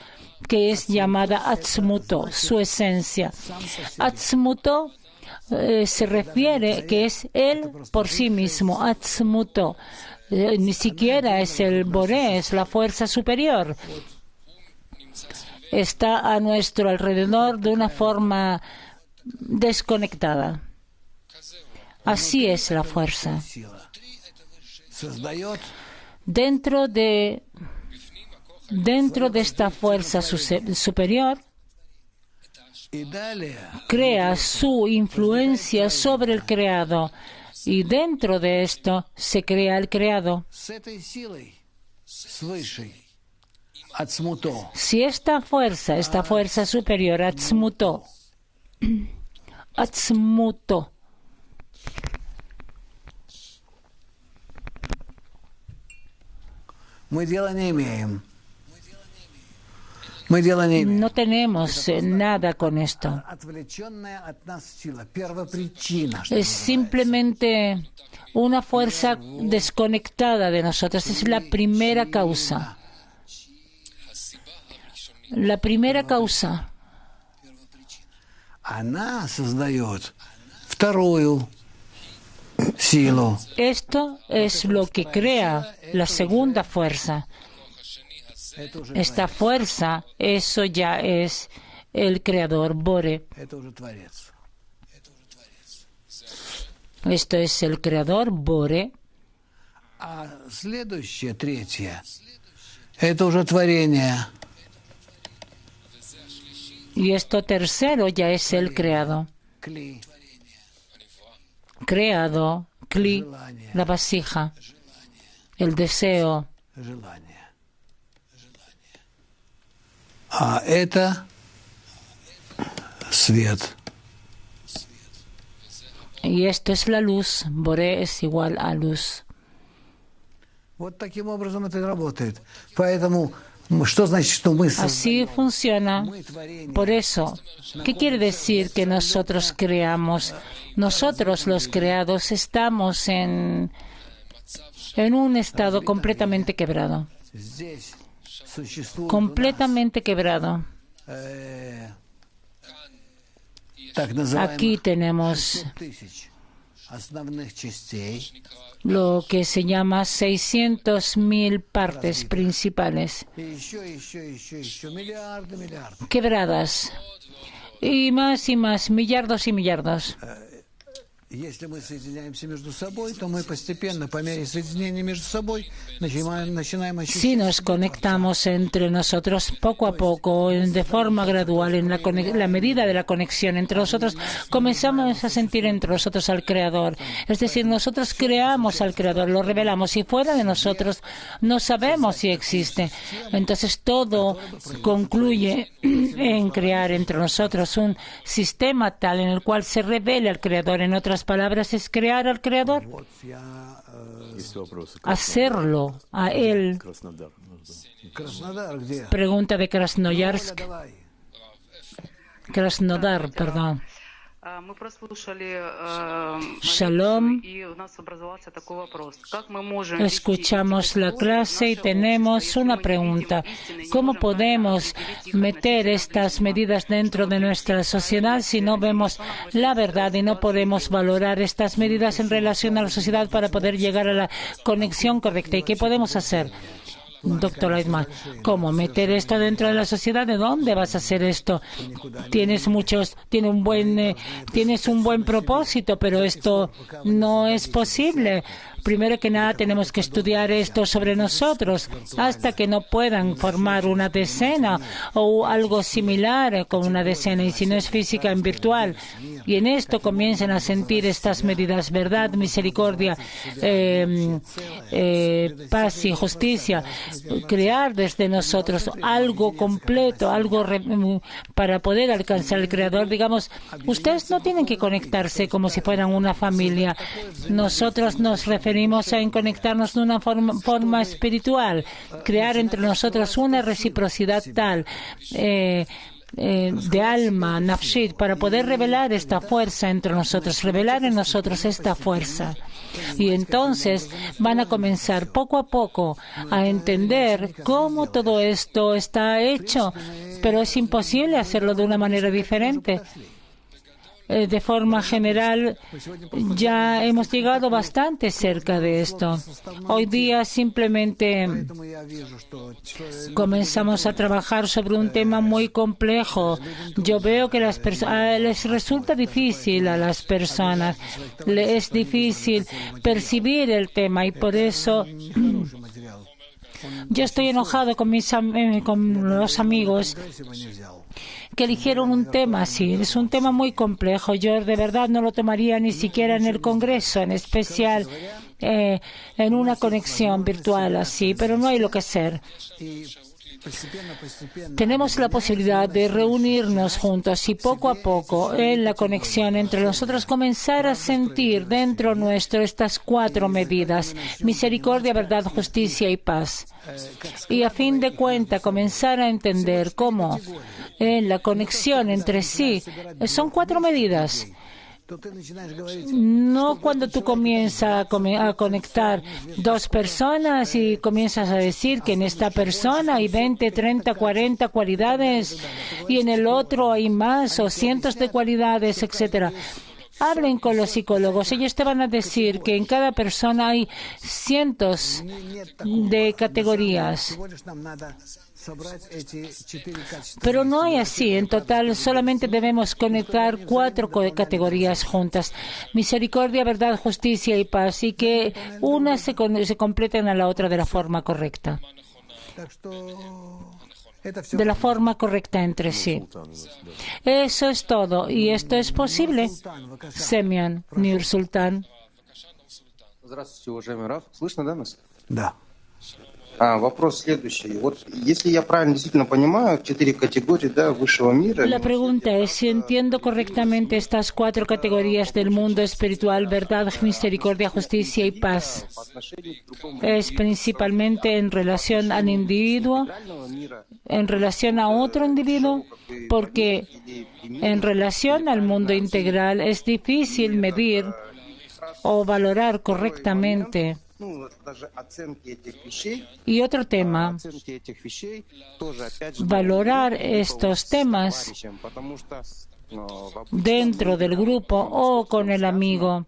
que es llamada Atzmuto, su esencia. Atzmuto se refiere que es Él por sí mismo. Atzmuto ni siquiera es el Boré, es la fuerza superior. Está a nuestro alrededor de una forma desconectada. Así es la fuerza. Dentro de esta fuerza superior, crea su influencia sobre el creado, y dentro de esto se crea el creado. Si esta fuerza superior, Atzmuto, no tenemos nada con esto. Es simplemente una fuerza desconectada de nosotros. Es la primera causa. La primera causa. Esto es lo que crea la segunda fuerza. Esta fuerza, eso ya es el creador, Bore. Esto es el creador, Bore. Y esto tercero ya es el creado. Creado, Kli, la vasija, el deseo. Y esto es la luz. Boré es igual a luz. Así funciona. Por eso, ¿qué quiere decir que nosotros creamos? Nosotros, los creados, estamos en un estado completamente quebrado. Completamente quebrado. Aquí tenemos lo que se llama 600.000 partes principales quebradas, y más, millardos y millardos. Si nos conectamos entre nosotros poco a poco, de forma gradual, en la medida de la conexión entre nosotros, comenzamos a sentir entre nosotros al Creador. Es decir, nosotros creamos al Creador, lo revelamos, y fuera de nosotros no sabemos si existe. Entonces todo concluye en crear entre nosotros un sistema tal en el cual se revele al Creador. En otras palabras, es crear al Creador, hacerlo a Él. Pregunta de Krasnoyarsk. Krasnodar, perdón. Shalom. Escuchamos la clase y tenemos una pregunta. ¿Cómo podemos meter estas medidas dentro de nuestra sociedad si no vemos la verdad y no podemos valorar estas medidas en relación a la sociedad para poder llegar a la conexión correcta? ¿Y qué podemos hacer? Doctor Lightman, ¿cómo meter esto dentro de la sociedad? ¿De dónde vas a hacer esto? Tienes un buen propósito, pero esto no es posible. Primero que nada, tenemos que estudiar esto sobre nosotros hasta que no puedan formar una decena o algo similar con una decena, y si no es física, en virtual. Y en esto comiencen a sentir estas medidas: verdad, misericordia, paz y justicia. Crear desde nosotros algo completo, algo para poder alcanzar al Creador. Digamos, ustedes no tienen que conectarse como si fueran una familia. Nosotros nos referimos a conectarnos de una forma espiritual, crear entre nosotros una reciprocidad tal de alma, nafshit, para poder revelar esta fuerza entre nosotros, revelar en nosotros esta fuerza. Y entonces van a comenzar poco a poco a entender cómo todo esto está hecho, pero es imposible hacerlo de una manera diferente. De forma general, ya hemos llegado bastante cerca de esto. Hoy día simplemente comenzamos a trabajar sobre un tema muy complejo. Yo veo que les resulta difícil a las personas, es difícil percibir el tema, y por eso yo estoy enojado con los amigos que eligieron un tema así. Es un tema muy complejo. Yo de verdad no lo tomaría ni siquiera en el Congreso, en especial en una conexión virtual así, pero no hay lo que hacer. Tenemos la posibilidad de reunirnos juntos y poco a poco en la conexión entre nosotros comenzar a sentir dentro nuestro estas 4 medidas: misericordia, verdad, justicia y paz. Y a fin de cuentas comenzar a entender cómo en la conexión entre sí son 4 medidas. No cuando tú comienzas a conectar 2 personas y comienzas a decir que en esta persona hay 20, 30, 40 cualidades y en el otro hay más o cientos de cualidades, etcétera. Hablen con los psicólogos. Ellos te van a decir que en cada persona hay cientos de categorías. Pero no hay así. En total, solamente debemos conectar 4 categorías juntas: misericordia, verdad, justicia y paz, y que una se completen a la otra de la forma correcta. De la forma correcta entre sí. Eso es todo. Y esto es posible. Semyon Nur-Sultan. Да. Вопрос следующий. Вот если я правильно действительно понимаю, 4 категории, да, высшего мира. La pregunta es si entiendo correctamente estas 4 categorías del mundo espiritual: verdad, misericordia, justicia y paz. Es principalmente en relación al individuo, en relación a otro individuo, porque en relación al mundo integral es difícil medir o valorar correctamente. Y otro tema, valorar estos temas dentro del grupo o con el amigo,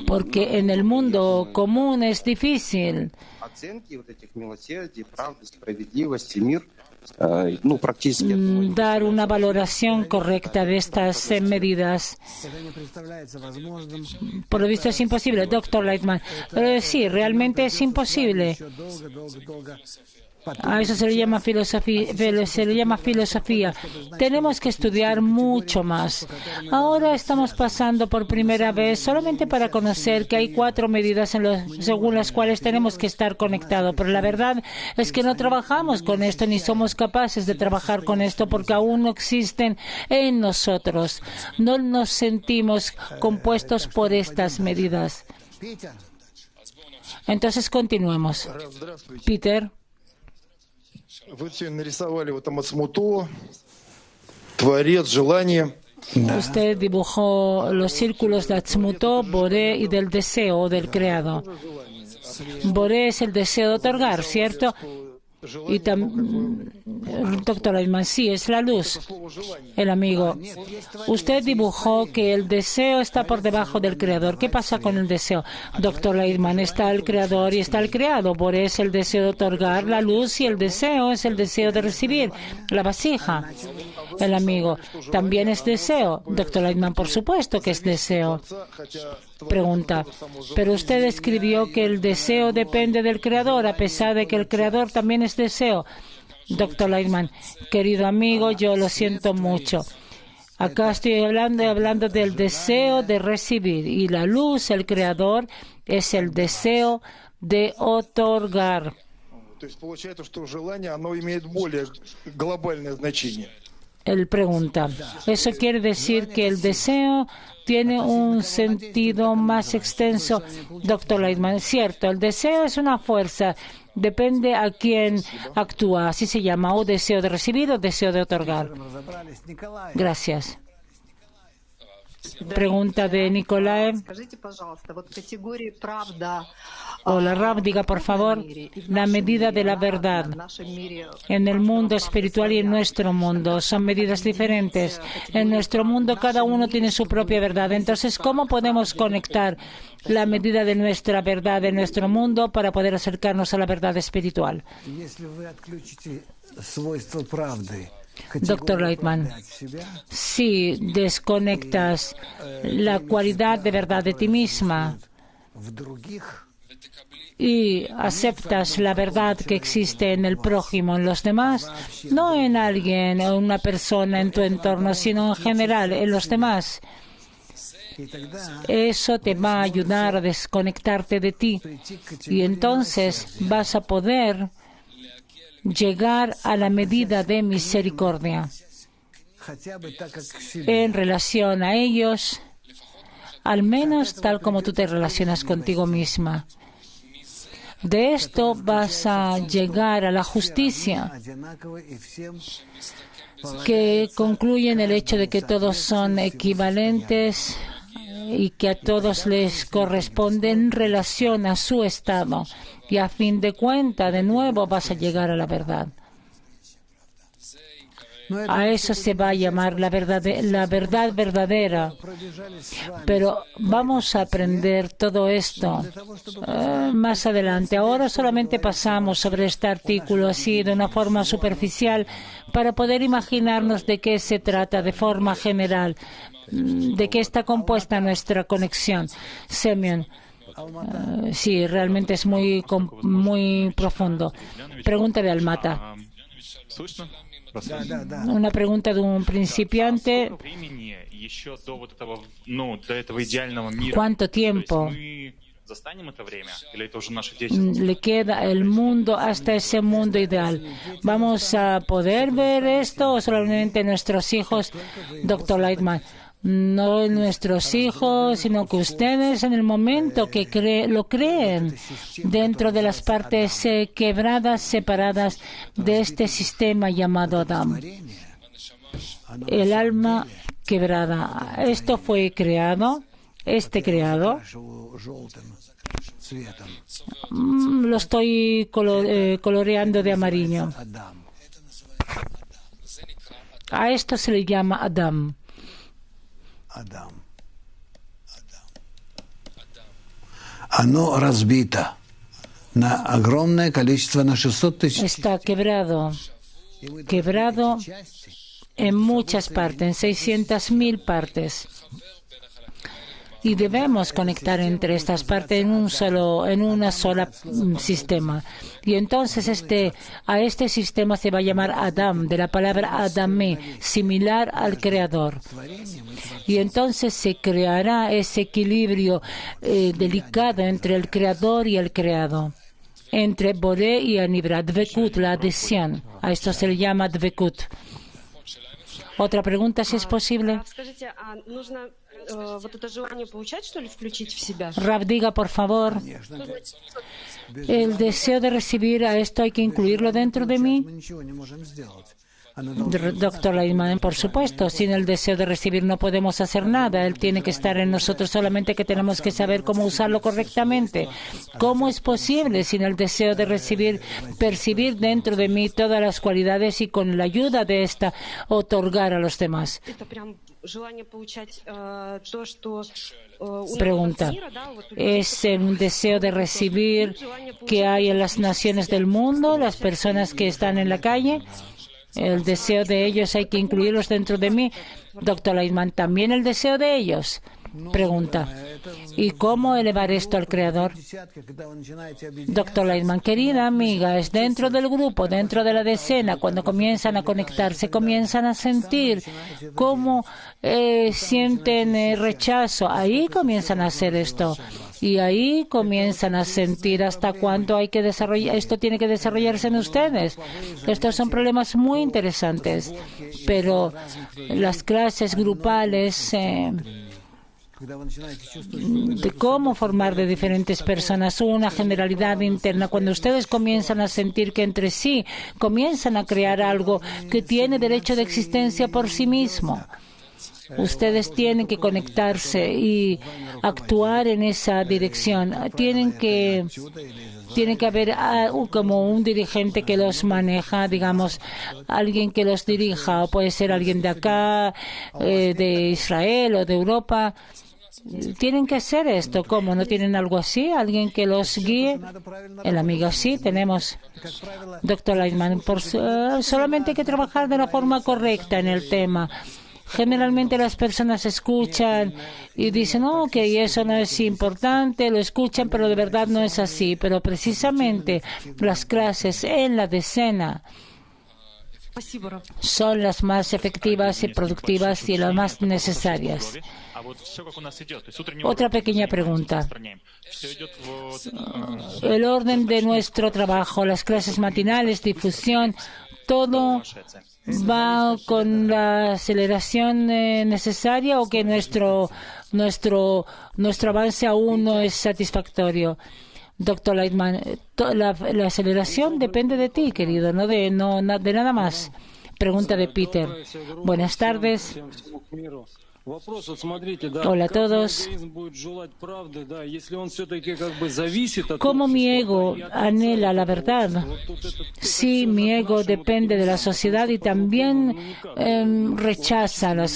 porque en el mundo común es difícil dar una valoración correcta de estas medidas. Por lo visto es imposible, Dr. Lightman. Sí, realmente es imposible. A eso se le llama filosofía. Tenemos que estudiar mucho más. Ahora estamos pasando por primera vez solamente para conocer que hay 4 medidas según las cuales tenemos que estar conectados. Pero la verdad es que no trabajamos con esto ni somos capaces de trabajar con esto porque aún no existen en nosotros. No nos sentimos compuestos por estas medidas. Entonces continuemos. Peter. Творец желания. Usted dibujó los círculos de Atzmutó, Boré y del deseo del creado. Boré es el deseo de otorgar, ¿cierto? Y doctor Leitman, sí, es la luz. El amigo, usted dibujó que el deseo está por debajo del creador. ¿Qué pasa con el deseo? Doctor Leitman, está el creador y está el creado. Boré es el deseo de otorgar la luz y el deseo es el deseo de recibir la vasija. El amigo, también es deseo. Doctor Leitman, por supuesto que es deseo. Pregunta, pero usted escribió que el deseo depende del creador, a pesar de que el creador también es deseo. Doctor Leitman, querido amigo, yo lo siento mucho. Acá estoy hablando del deseo de recibir, y la luz, el creador, es el deseo de otorgar. Él pregunta, ¿eso quiere decir que el deseo tiene un sentido más extenso? Doctor Leitman, cierto, el deseo es una fuerza, depende a quién actúa, así se llama, o deseo de recibir o deseo de otorgar. Gracias. Pregunta de Nicolai. Hola, Rab, diga por favor la medida de la verdad en el mundo espiritual y en nuestro mundo. Son medidas diferentes. En nuestro mundo cada uno tiene su propia verdad. Entonces, ¿cómo podemos conectar la medida de nuestra verdad en nuestro mundo para poder acercarnos a la verdad espiritual? Doctor Leitman, si desconectas la cualidad de verdad de ti misma y aceptas la verdad que existe en el prójimo, en los demás, no en alguien o una persona en tu entorno, sino en general, en los demás, eso te va a ayudar a desconectarte de ti y entonces vas a poder llegar a la medida de misericordia en relación a ellos, al menos tal como tú te relacionas contigo misma. De esto vas a llegar a la justicia, que concluye en el hecho de que todos son equivalentes y que a todos les corresponde en relación a su estado. Y a fin de cuentas, de nuevo vas a llegar a la verdad. A eso se va a llamar la verdad verdadera. Pero vamos a aprender todo esto más adelante. Ahora solamente pasamos sobre este artículo así de una forma superficial para poder imaginarnos de qué se trata de forma general, de qué está compuesta nuestra conexión. Semyon. Sí, realmente es muy profundo. Pregunta de Almata. Una pregunta de un principiante. ¿Cuánto tiempo le queda el mundo hasta ese mundo ideal? ¿Vamos a poder ver esto o solamente nuestros hijos, doctor Leitman? No nuestros hijos, sino que ustedes en el momento que lo creen dentro de las partes quebradas, separadas de este sistema llamado Adam. El alma quebrada. Esto fue creado, lo estoy coloreando de amarillo. A esto se le llama Adam. Está quebrado en muchas partes, en 600.000 partes. Y debemos conectar entre estas partes en una sola sistema. Y entonces a este sistema se va a llamar Adam, de la palabra Adamé, similar al Creador. Y entonces se creará ese equilibrio delicado entre el Creador y el creado, entre Boré y Anibra, Dvekut, la adhesión. A esto se le llama Dvekut. Otra pregunta, si es posible. Rav, diga, por favor. El deseo de recibir, a esto hay que incluirlo dentro de mí. Doctor Leitman, por supuesto, sin el deseo de recibir no podemos hacer nada. Él tiene que estar en nosotros, solamente que tenemos que saber cómo usarlo correctamente. ¿Cómo es posible sin el deseo de recibir, percibir dentro de mí todas las cualidades y con la ayuda de esta otorgar a los demás? Pregunta. ¿Es un deseo de recibir que hay en las naciones del mundo, las personas que están en la calle? El deseo de ellos hay que incluirlos dentro de mí. Doctor Leitman, ¿también el deseo de ellos? Pregunta. ¿Y cómo elevar esto al Creador? Doctor Leitman, querida amiga, es dentro del grupo, dentro de la decena, cuando comienzan a conectarse, comienzan a sentir cómo sienten rechazo. Ahí comienzan a hacer esto. Y ahí comienzan a sentir hasta cuánto hay que desarrollar. Esto tiene que desarrollarse en ustedes. Estos son problemas muy interesantes. Pero las clases grupales de cómo formar de diferentes personas una generalidad interna, cuando ustedes comienzan a sentir que entre sí comienzan a crear algo que tiene derecho de existencia por sí mismo. Ustedes tienen que conectarse y actuar en esa dirección. Tiene que haber como un dirigente que los maneja, digamos, alguien que los dirija, o puede ser alguien de acá, de Israel o de Europa. Tienen que hacer esto. ¿Cómo? ¿No tienen algo así? ¿Alguien que los guíe? El amigo sí, tenemos. Doctor Leitman, solamente hay que trabajar de la forma correcta en el tema. Generalmente las personas escuchan y dicen, oh, que eso no es importante, lo escuchan, pero de verdad no es así. Pero precisamente las clases en la decena son las más efectivas y productivas y las más necesarias. Otra pequeña pregunta. El orden de nuestro trabajo, las clases matinales, difusión, todo va con la aceleración necesaria, o que nuestro avance aún no es satisfactorio. Doctor Leitman, la aceleración depende de ti, querido, no de nada más. Pregunta de Peter. Buenas tardes. Hola a todos. ¿Cómo mi ego anhela la verdad? Sí, mi ego depende de la sociedad y también rechaza la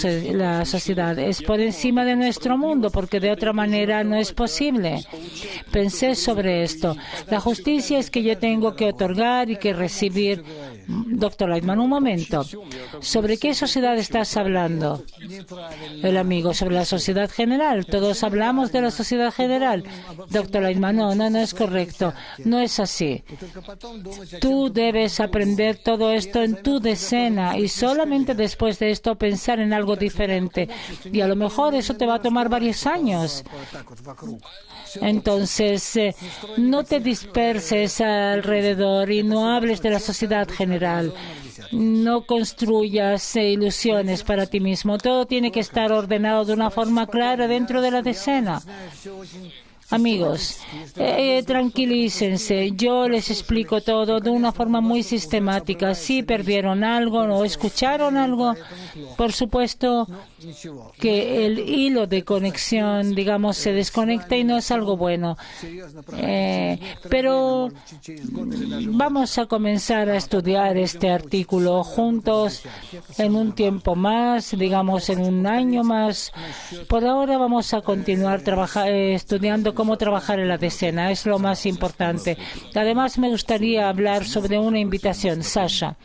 sociedad. Es por encima de nuestro mundo, porque de otra manera no es posible. Pensé sobre esto. La justicia es que yo tengo que otorgar y que recibir. Doctor Leitman, un momento. ¿Sobre qué sociedad estás hablando? El amigo, sobre la sociedad general. Todos hablamos de la sociedad general. Doctor Leitman, no es correcto. No es así. Tú debes aprender todo esto en tu decena y solamente después de esto pensar en algo diferente. Y a lo mejor eso te va a tomar varios años. Entonces, no te disperses alrededor y no hables de la sociedad general. No construyas ilusiones para ti mismo. Todo tiene que estar ordenado de una forma clara dentro de la decena. Amigos, tranquilícense. Yo les explico todo de una forma muy sistemática. Si perdieron algo o escucharon algo, por supuesto que el hilo de conexión, digamos, se desconecta y no es algo bueno. Pero vamos a comenzar a estudiar este artículo juntos en un tiempo más, digamos, en un año más. Por ahora vamos a continuar estudiando cómo trabajar en la decena. Es lo más importante. Además, me gustaría hablar sobre una invitación. Sasha.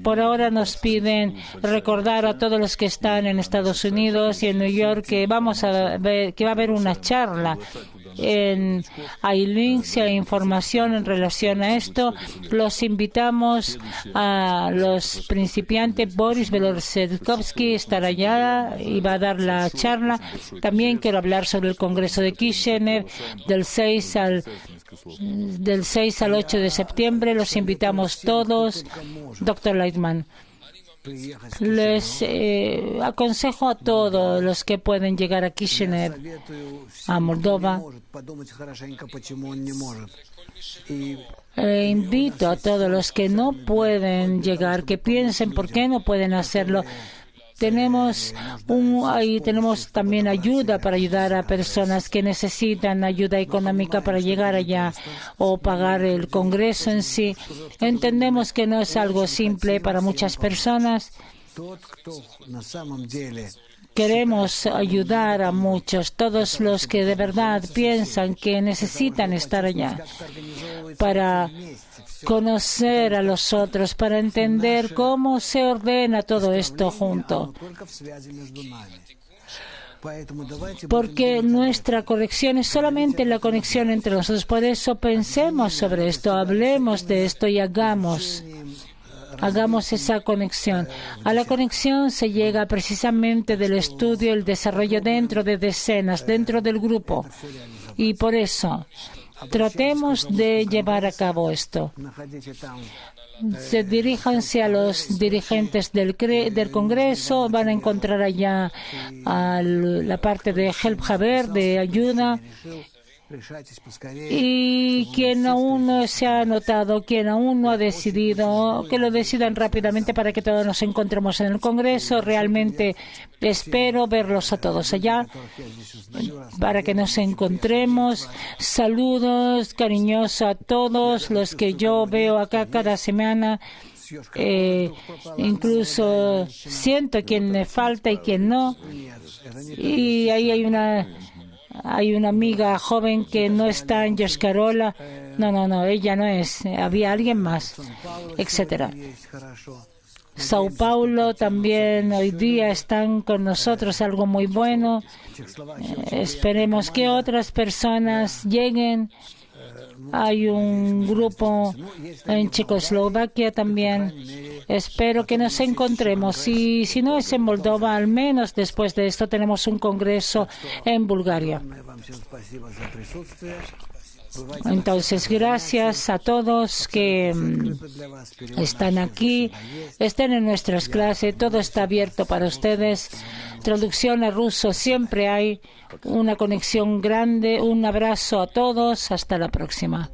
Por ahora nos piden recordar a todos los que están en Estados Unidos y en New York que va a haber una charla. Hay links y hay información en relación a esto. Los invitamos a los principiantes. Boris Belorzekovsky estará allá y va a dar la charla. También quiero hablar sobre el Congreso de Kishinev del 6 al 8 de septiembre. Los invitamos todos. Doctor Leitman. Les aconsejo a todos los que pueden llegar a Kishinev, a Moldova. Invito a todos los que no pueden llegar, que piensen por qué no pueden hacerlo. Tenemos también ayuda para ayudar a personas que necesitan ayuda económica para llegar allá o pagar el Congreso en sí. Entendemos que no es algo simple para muchas personas. Queremos ayudar a muchos, todos los que de verdad piensan que necesitan estar allá para conocer a los otros, para entender cómo se ordena todo esto junto. Porque nuestra conexión es solamente la conexión entre nosotros. Por eso pensemos sobre esto, hablemos de esto y hagamos esa conexión. A la conexión se llega precisamente del estudio, el desarrollo dentro de decenas, dentro del grupo. Y por eso, tratemos de llevar a cabo esto. Diríjanse a los dirigentes del Congreso, van a encontrar allá la parte de Help Haber, de ayuda. Y quien aún no se ha anotado, quien aún no ha decidido, que lo decidan rápidamente para que todos nos encontremos en el Congreso. Realmente espero verlos a todos allá, para que nos encontremos. Saludos cariñosos a todos los que yo veo acá cada semana. Incluso siento quién me falta y quién no. Y ahí hay una amiga joven que no está en Yeshkarola. No, ella no es. Había alguien más, etcétera. Sao Paulo también hoy día están con nosotros, algo muy bueno. Esperemos que otras personas lleguen. Hay un grupo en Checoslovaquia también. Espero que nos encontremos. Y si no es en Moldova, al menos después de esto tenemos un congreso en Bulgaria. Entonces, gracias a todos que están aquí, estén en nuestras clases, todo está abierto para ustedes. Traducción a ruso siempre hay, una conexión grande, un abrazo a todos, hasta la próxima.